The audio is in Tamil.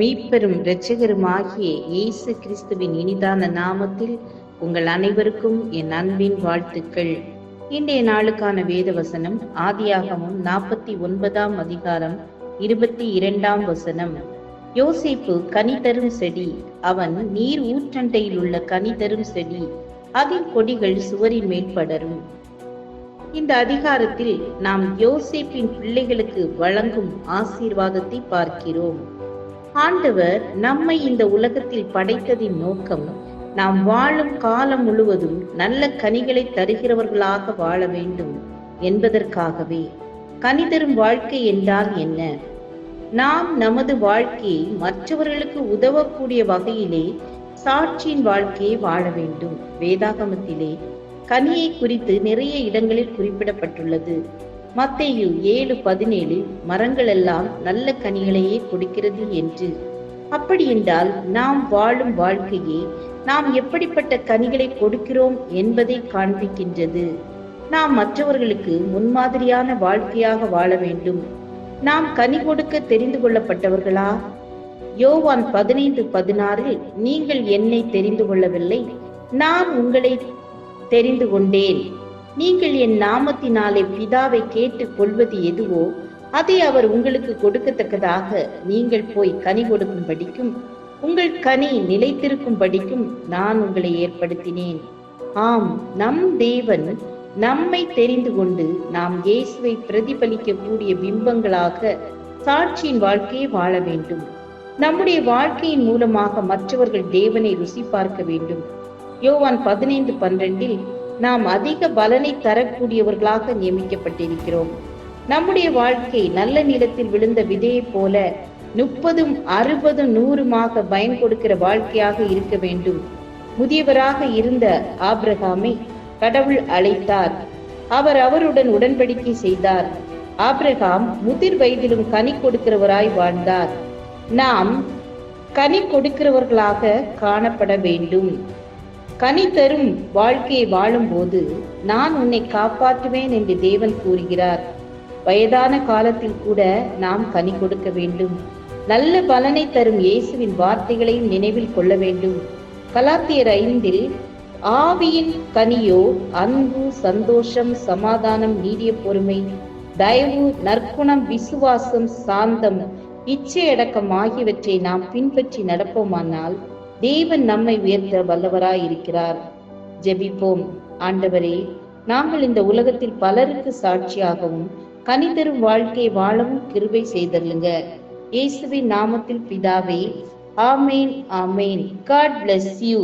மீட்பெரும் இரட்சகருமாகிய இயேசு கிறிஸ்துவின் இனிதான நாமத்தில் உங்கள் அனைவருக்கும் என் அன்பின் வாழ்த்துக்கள். இன்றைய நாளுக்கான வேத வசனம் ஆதியாகமம் 49 அதிகாரம் 22 வசனம். யோசேப்பு கனி தரும் செடி, அவன் நீர் ஊற்றண்டையில் உள்ள கனி தரும் செடி, அதின் கொடிகள் சுவரின் மேல் படரும். இந்த அதிகாரத்தில் நாம் யோசேப்பின் பிள்ளைகளுக்கு வழங்கும் ஆசீர்வாதத்தை பார்க்கிறோம். ஆண்டவர் நம்மை இந்த உலகத்தில் படைத்ததின் நோக்கம் நாம் வாழும் காலம் முழுவதும் நல்ல கனிகளை தருகிறவர்களாக வாழ வேண்டும் என்பதற்காகவே. கனி தரும் வாழ்க்கை என்றால் என்ன? நாம் நமது வாழ்க்கையை மற்றவர்களுக்கு உதவக்கூடிய வகையிலே சாட்சியின் வாழ்க்கையை வாழ வேண்டும். வேதாகமத்திலே கனியை குறித்து நிறைய இடங்களில் குறிப்பிடப்பட்டுள்ளது. மத்தேயு 7:17 மரங்கள் எல்லாம் நல்ல கனிகளையே கொடுக்கிறது என்று. அப்படி என்றால் நாம் வாழும் வாழ்க்கையே நாம் எப்படிப்பட்ட கனிகளை கொடுக்கிறோம் என்பதை காண்பிக்கின்றது. நாம் மற்றவர்களுக்கு முன்மாதிரியான வாழ்க்கையாக வாழ வேண்டும். நாம் கனி கொடுக்க தெரிந்து கொள்ளப்பட்டவர்களா? யோவான் 15:16 நீங்கள் என்னை தெரிந்து கொள்ளவில்லை, நான் உங்களை தெரிந்து கொண்டேன். நீங்கள் என் நாமத்தினாலே பிதாவை கேட்டுக் கொள்வது எதுவோ அதை அவர் உங்களுக்கு கொடுக்கத்தக்கதாக நீங்கள் போய் கனி கொடுக்கும்படிக்கும் உங்கள் கனி நிலைத்திருக்கும்படிக்கும் நான் உங்களை ஏற்படுத்தினேன். ஆம், நம் தேவன் நம்மை தெரிந்து கொண்டு நாம் இயேசுவை பிரதிபலிக்க கூடிய பிம்பங்களாக சாட்சியின் வாழ்க்கையை வாழ வேண்டும். நம்முடைய வாழ்க்கையின் மூலமாக மற்றவர்கள் தேவனை ருசி பார்க்க வேண்டும். யோவான் 15:12 நாம் அதிக பலனை தரக்கூடியவர்களாக நியமிக்கப்பட்டிருக்கிறோம். நம்முடைய வாழ்க்கை நல்ல நிலத்தில் விழுந்த விதையை போல 30, 60, 100 பயன் கொடுக்கிற வாழ்க்கையாக இருக்க வேண்டும். முதியவராக இருந்த ஆபிரகாமை கடவுள் அழைத்தார். அவர் அவருடன் உடன்படிக்கை செய்தார். ஆபிரகாம் முதிர் வயதிலும் கனி கொடுக்கிறவராய் வாழ்ந்தார். நாம் கனி கொடுக்கிறவர்களாக காணப்பட வேண்டும். கனி தரும் வாழ்க்கையை வாழும் போது நான் உன்னை காப்பாற்றுவேன் என்று தேவன் கூறுகிறார். வயதான காலத்தில் கூட நாம் கனி கொடுக்க வேண்டும். நல்ல பலனை தரும் இயேசுவின் வார்த்தைகளையும் நினைவில் கொள்ள வேண்டும். கலாத்தியர் 5 ஆவியின் கனியோ அன்பு, சந்தோஷம், சமாதானம், நீடிய பொறுமை, தயவு, நற்குணம், விசுவாசம், சாந்தம், இச்சையடக்கம் ஆகியவற்றை நாம் பின்பற்றி நடப்போமானால் தேவன் நம்மை உயர்த்த வல்லவராய் இருக்கிறார். ஜெபிப்போம். ஆண்டவரே, நாங்கள் இந்த உலகத்தில் பலருக்கு சாட்சியாகவும் கனி தரும் வாழ்க்கையை வாழவும் கிருபை செய்தருளுங்க. இயேசுவின் நாமத்தில் பிதாவே, ஆமேன், ஆமேன். God bless you.